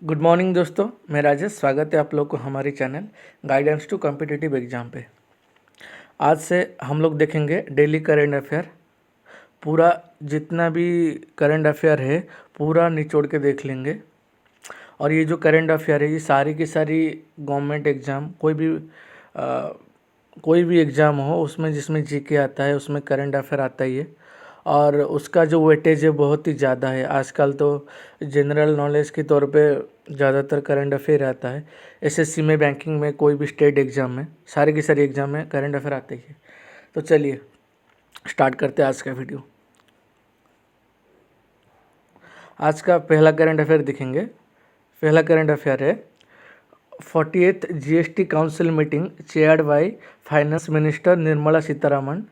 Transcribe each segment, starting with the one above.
Good morning दोस्तों, मैं राजेश। स्वागत है आप लोग को हमारे channel guidance to competitive exam पे। आज से हम लोग देखेंगे डेली करंट अफेयर। पूरा जितना भी करंट अफेयर है पूरा निचोड़ के देख लेंगे। और ये जो करंट अफेयर है ये सारी की सारी गवर्नमेंट एग्ज़ाम कोई भी एग्ज़ाम हो उसमें जिसमें जीके आता है उसमें करंट अफेयर आता ही है। और उसका जो वेटेज है बहुत ही ज़्यादा है। आजकल तो जनरल नॉलेज के तौर पे ज़्यादातर करंट अफेयर आता है। एसएससी में, बैंकिंग में, कोई भी स्टेट एग्ज़ाम में, सारी की सारी एग्ज़ाम में करंट अफेयर आते ही है। तो चलिए स्टार्ट करते हैं आज का वीडियो। आज का पहला करंट अफेयर दिखेंगे। पहला करंट अफेयर है 48th GST council meeting chaired by finance minister Nirmala Sitharaman.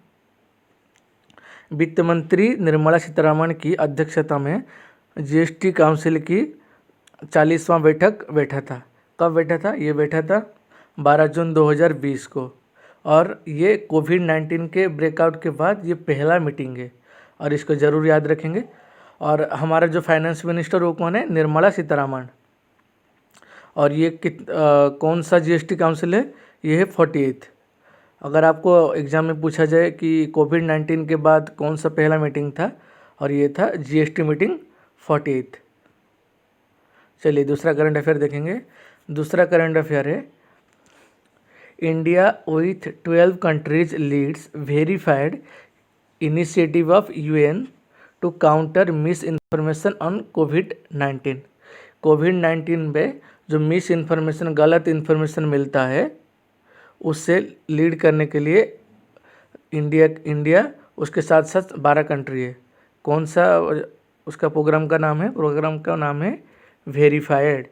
वित्त मंत्री निर्मला सीतारमण की अध्यक्षता में जीएसटी काउंसिल की 40वां बैठक बैठा था। कब बैठा था? ये बैठा था 12 जून 2020 को। और ये कोविड-19 के ब्रेकआउट के बाद ये पहला मीटिंग है और इसको ज़रूर याद रखेंगे। और हमारा जो फाइनेंस मिनिस्टर वो कौन है? निर्मला सीतारमण। और ये कौन सा जीएसटी काउंसिल है? ये है 48। अगर आपको एग्ज़ाम में पूछा जाए कि कोविड-19 के बाद कौन सा पहला मीटिंग था, और ये था जीएसटी मीटिंग 48। चलिए दूसरा करंट अफेयर देखेंगे। दूसरा करंट अफेयर है India with 12 countries leads verified initiative of UN to counter misinformation on कोविड-19। कोविड-19 पे जो मिस इन्फॉर्मेशन, गलत इन्फॉर्मेशन मिलता है उससे लीड करने के लिए इंडिया उसके साथ साथ 12 कंट्री है। कौन सा उसका प्रोग्राम का नाम है? प्रोग्राम का नाम है वेरीफाइड।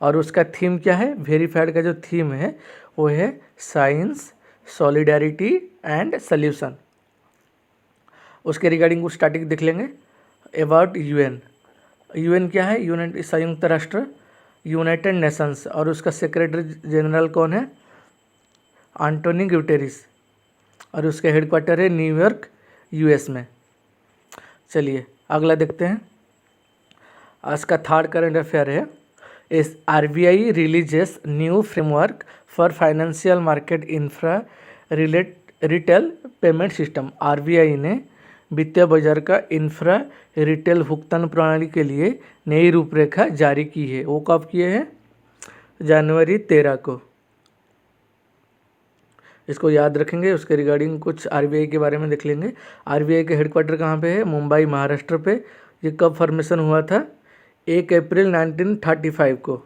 और उसका थीम क्या है? वेरीफाइड का जो थीम है वो है साइंस, सॉलिडारिटी एंड सॉल्यूशन। उसके रिगार्डिंग कुछ स्टार्टिंग देख लेंगे। About UN. यूएन क्या है? संयुक्त राष्ट्र, यूनाइटेड नेशंस। और उसका सेक्रेटरी जनरल कौन है? Antonio Guterres. और उसका हेडक्वार्टर है न्यूयॉर्क, यूएस में। चलिए अगला देखते हैं। आज का थर्ड करंट अफेयर है इस RBI releases new framework for financial market infra retail payment system. RBI ने वित्तीय बाजार का इंफ्रा रिटेल भुगतान प्रणाली के लिए नई रूपरेखा जारी की है। वो कब किए हैं? जनवरी 13 को। इसको याद रखेंगे। उसके रिगार्डिंग कुछ आरबीआई के बारे में देख लेंगे। आरबीआई के हेडक्वार्टर कहाँ पे है? मुंबई, महाराष्ट्र पे। ये कब फॉर्मेशन हुआ था? 1 अप्रैल 1935 को।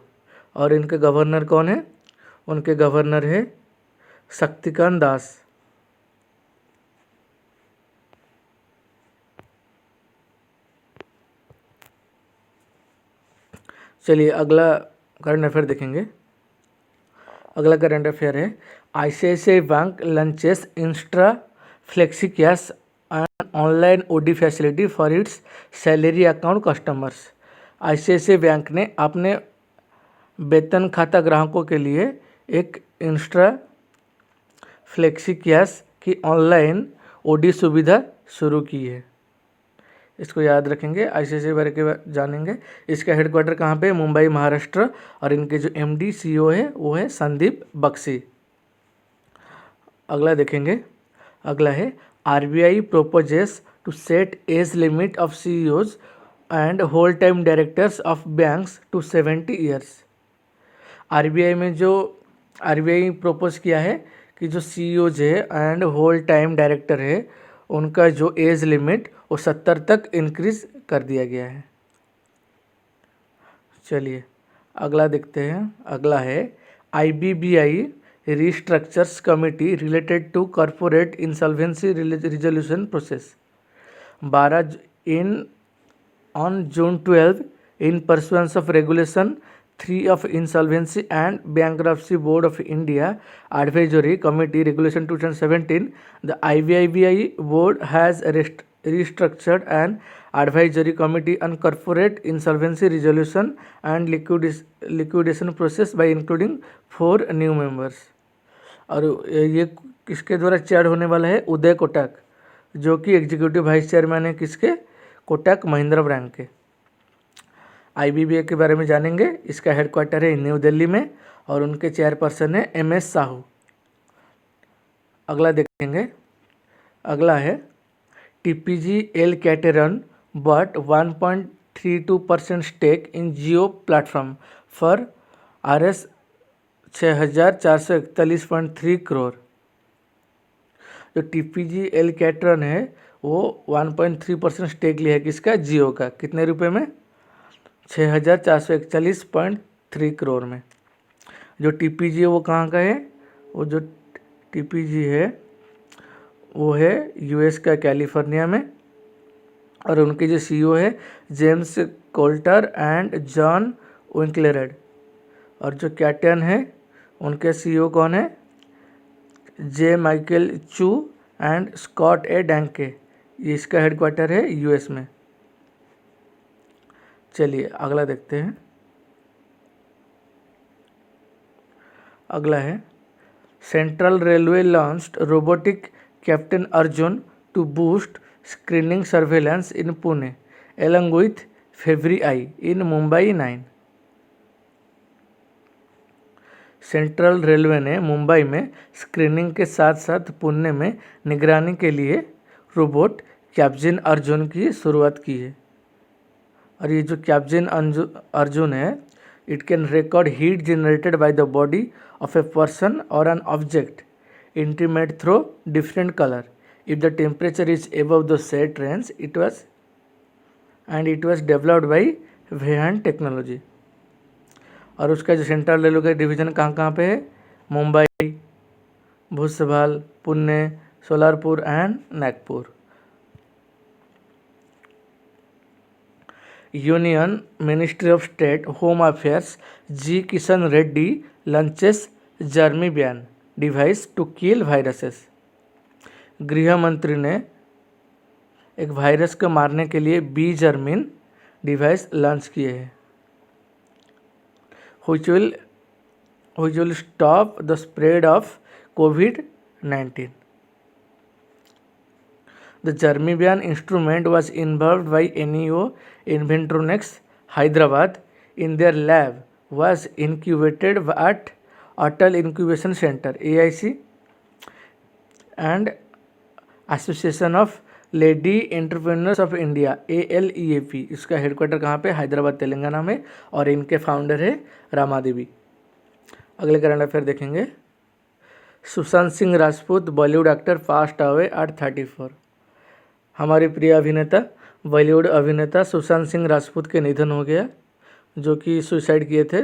और इनके गवर्नर कौन है? उनके गवर्नर है शक्तिकांत दास। चलिए अगला करंट अफेयर देखेंगे। अगला करंट अफेयर है ICICI bank launches insta flexi cash and online OD facility for its salary account customers. ICICI bank ने अपने वेतन खाता ग्राहकों के लिए एक इंस्ट्रा फ्लेक्सी कैश की ऑनलाइन ओडी सुविधा शुरू की है। इसको याद रखेंगे। आईसीआईसीआई बारे के जानेंगे। इसका हेडक्वार्टर कहाँ पे? मुंबई, महाराष्ट्र। और इनके जो एमडी सीईओ है वो है संदीप बख्शी। अगला देखेंगे। अगला है RBI proposes to set age limit of CEOs and whole time directors of banks to 70 years. RBI propose किया है कि जो सीईओज है एंड होल टाइम डायरेक्टर है उनका जो एज लिमिट वो 70 तक इंक्रीज कर दिया गया है। चलिए अगला देखते हैं। अगला है IBBI restructures committee related to corporate insolvency resolution process 12 in on June 12 in pursuance of Regulation 3 of Insolvency and Bankruptcy Board of India Advisory Committee Regulation 2017, the IBIBI Board has restructured an advisory committee on corporate insolvency resolution and liquidation process by including 4 new members. और ये किसके द्वारा chair होने वाला है? उदय कोटक, जो कि executive vice chairman है किसके? कोटक महिंद्रा बैंक के। IBBA के बारे में जानेंगे। इसका हेडक्वार्टर है न्यू दिल्ली में और उनके चेयरपर्सन है MS साहू। अगला देखेंगे। अगला है TPG Elkateron bought 1.32% stake in Jio platform for Rs 6,441.3 crore. जो TPG Elkateron है वो 1.3% स्टेक लिया है किसका, जियो का। कितने रुपए में, 6,441.3 करोड़ में। जो TPG है वो कहाँ का है, वो जो TPG है वो है US का, कैलिफोर्निया में। और उनके जो CEO है जेम्स कोल्टर एंड जॉन विंकलेरेड। और जो कैटन है उनके CEO कौन है, जे माइकल चू एंड स्कॉट ए डैंके। ये इसका हेडक्वार्टर है US में। चलिए अगला देखते हैं। अगला है central railway launched robotic captain Arjun to boost screening surveillance in Pune along with fever eye in Mumbai 9। Central railway ने मुंबई में स्क्रीनिंग के साथ साथ पुणे में निगरानी के लिए रोबोट कैप्टन अर्जुन की शुरुआत की है। और ये जो कैप्टन अर्जुन है, it can record heat generated by the body of a person or an object intimate through different color if the temperature is above the set range. It was developed by Vahan technology. और उसका जो central railway का division कहाँ कहाँ पे है, Mumbai, Bhusawal, Pune, Solapur and Nagpur. Union ministry of state home affairs G Kishan Reddy launches जर्मीबियन device to kill viruses. गृह मंत्री ने एक वायरस को मारने के लिए बी जर्मीन डिवाइस लॉन्च किए हैं। which will stop the spread of COVID-19. The Germibian instrument was involved by NEO Inventronics Hyderabad in their lab, was incubated at Atal Incubation Center AIC and association of lady entrepreneurs of India ALEAP। इसका headquarter कहाँ पे, हैदराबाद तेलंगाना में। और इनके founder है रामादेवी। अगले current affair देखेंगे। Sushant Singh Rajput Bollywood actor passed away at 34। हमारे प्रिय अभिनेता बॉलीवुड अभिनेता सुशांत सिंह राजपूत के निधन हो गया, जो कि सुसाइड किए थे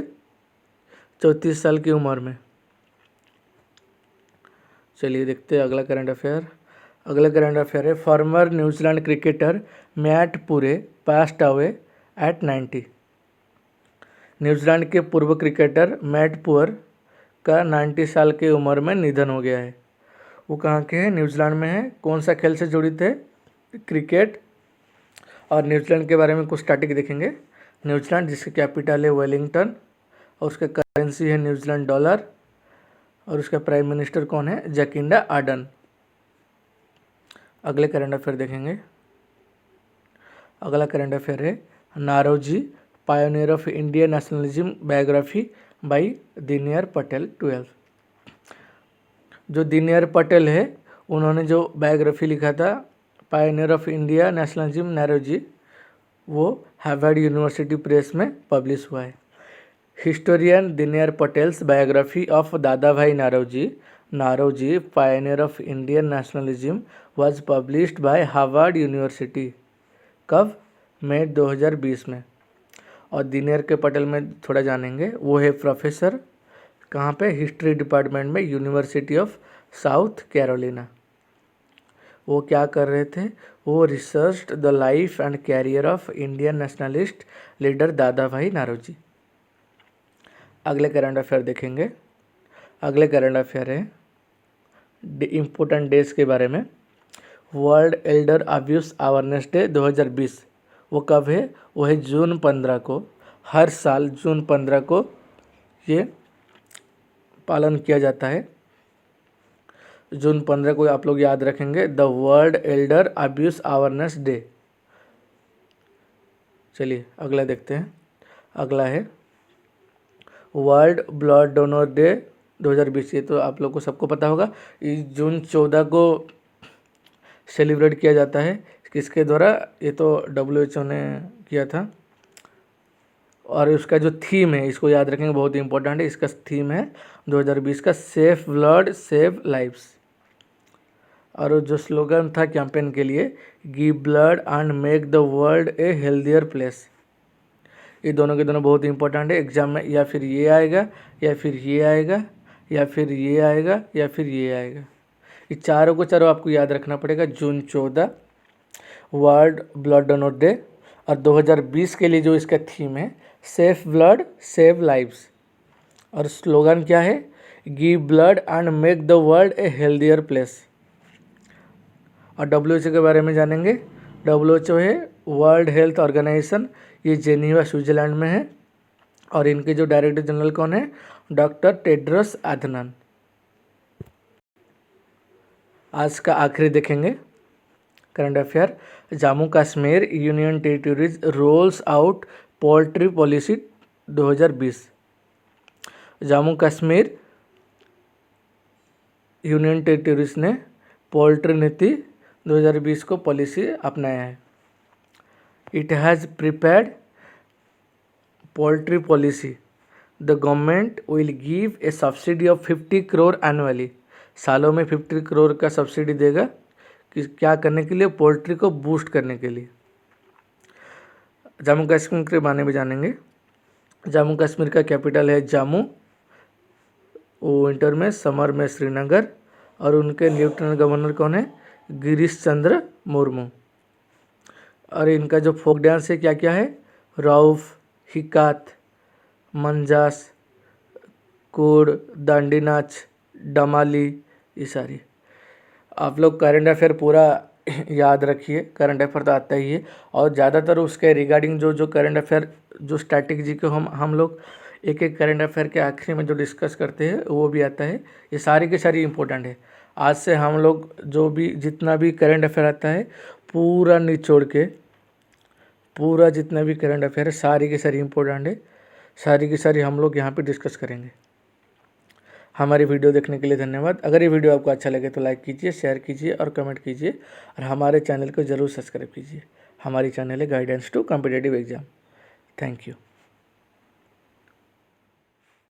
34 साल की उम्र में। चलिए देखते हैं अगला करंट अफेयर। अगला करंट अफेयर है फॉर्मर न्यूजीलैंड क्रिकेटर मैट पुरे पास्ट अवे एट 90। न्यूजीलैंड के पूर्व क्रिकेटर मैट पुअर का 90 साल की उम्र में निधन हो गया है। वो कहाँ के हैं, न्यूजीलैंड में है। कौन सा खेल से जुड़े थे, क्रिकेट। और न्यूजीलैंड के बारे में कुछ स्टैटिक देखेंगे। न्यूजीलैंड जिसकी कैपिटल है वेलिंगटन और उसका करेंसी है न्यूजीलैंड डॉलर और उसका प्राइम मिनिस्टर कौन है, जैकिंडा आर्डन। अगले करंट अफेयर देखेंगे। अगला करंट अफेयर है Naoroji pioneer of Indian nationalism biography by Deendayal Patel 12। जो दीनदयाल पटेल है उन्होंने जो बायोग्राफी लिखा था pioneer of India nationalism Naoroji, वो हार्वर्ड यूनिवर्सिटी प्रेस में पब्लिश हुआ है। Historian Deendayal Patel's biography of Dada Bhai Naoroji pioneer of Indian nationalism was published by Harvard University. कब, मई 2020 में। और दीनदयाल के पटेल में थोड़ा जानेंगे। वो है प्रोफेसर कहाँ पे, हिस्ट्री डिपार्टमेंट में यूनिवर्सिटी ऑफ साउथ कैरोलिना। वो क्या कर रहे थे, वो researched the life and carrier of Indian nationalist leader दादा भाई नारोजी। अगले करंट अफेयर देखेंगे। अगले करंट अफेयर है इम्पोर्टेंट डेज के बारे में। World Elder abuse awareness day 2020 वो कब है, वो है जून 15 को। हर साल जून 15 को ये पालन किया जाता है। जून 15 को आप लोग याद रखेंगे, the world Elder abuse awareness day. चलिए अगला देखते हैं। अगला है वर्ल्ड ब्लड डोनर डे 2020। ये तो आप लोग को सबको पता होगा। इस जून 14 को सेलिब्रेट किया जाता है। किसके द्वारा? ये तो WHO ने किया था। और उसका जो थीम है, इसको याद रखेंगे, बहुत ही इंपॉर्टेंट है। इसका थीम है 2020 का सेफ ब्लड सेव लाइव्स। और जो स्लोगन था कैंपेन के लिए, give blood and make the world A healthier place. ये दोनों के दोनों बहुत ही इंपॉर्टेंट है। एग्जाम में या फिर ये आएगा, या फिर ये आएगा, या फिर ये आएगा, या फिर ये आएगा। ये चारों को चारों आपको याद रखना पड़ेगा। जून 14 वर्ल्ड ब्लड डोनर डे, और 2020 के लिए जो इसका थीम है सेफ ब्लड सेव लाइव्स। और स्लोगन क्या है? Give blood and make the world A healthier place. और WHO के बारे में जानेंगे। WHO है वर्ल्ड हेल्थ ऑर्गेनाइजेशन। ये जेनीवा स्विट्जरलैंड में है। और इनके जो डायरेक्टर जनरल कौन है? Doctor Tedros Adhanom. आज का आखिरी देखेंगे current affair. Jammu Kashmir union territories rolls out poultry policy 2020। Jammu Kashmir union territories ने पोल्ट्री नीति 2020 को पॉलिसी अपनाया है। It has prepared poultry policy. The government will give a subsidy of 50 crore annually. सालों में 50 करोड़ का सब्सिडी देगा कि क्या करने के लिए? पोल्ट्री को बूस्ट करने के लिए। जम्मू कश्मीर के बारे में जानेंगे। जम्मू कश्मीर का कैपिटल है जम्मू। वो विंटर में, समर में श्रीनगर। और उनके लेफ्टिनेंट गवर्नर कौन है? गिरीश चंद्र मुर्मू। और इनका जो फोक डांस है क्या क्या है? रऊफ, हिकात, मंजास, कोड, दांडी नाच, डमाली, ये सारी। आप लोग करंट अफेयर पूरा याद रखिए। करंट अफेयर तो आता ही है। और ज़्यादातर उसके रिगार्डिंग जो करंट अफेयर जो स्टैटिक को हम लोग एक एक करंट अफेयर के आखिरी में जो डिस्कस करते हैं वो भी आता है। ये सारी की सारी इंपॉर्टेंट है। आज से हम लोग जो भी जितना भी करंट अफेयर आता है पूरा निचोड़ के, पूरा जितना भी करंट अफेयर है सारी की सारी इंपॉर्टेंट है। सारी की सारी हम लोग यहाँ पे डिस्कस करेंगे। हमारी वीडियो देखने के लिए धन्यवाद। अगर ये वीडियो आपको अच्छा लगे तो लाइक कीजिए, शेयर कीजिए और कमेंट कीजिए। और हमारे चैनल को ज़रूर सब्सक्राइब कीजिए। हमारी चैनल है guidance to competitive exam. Thank you.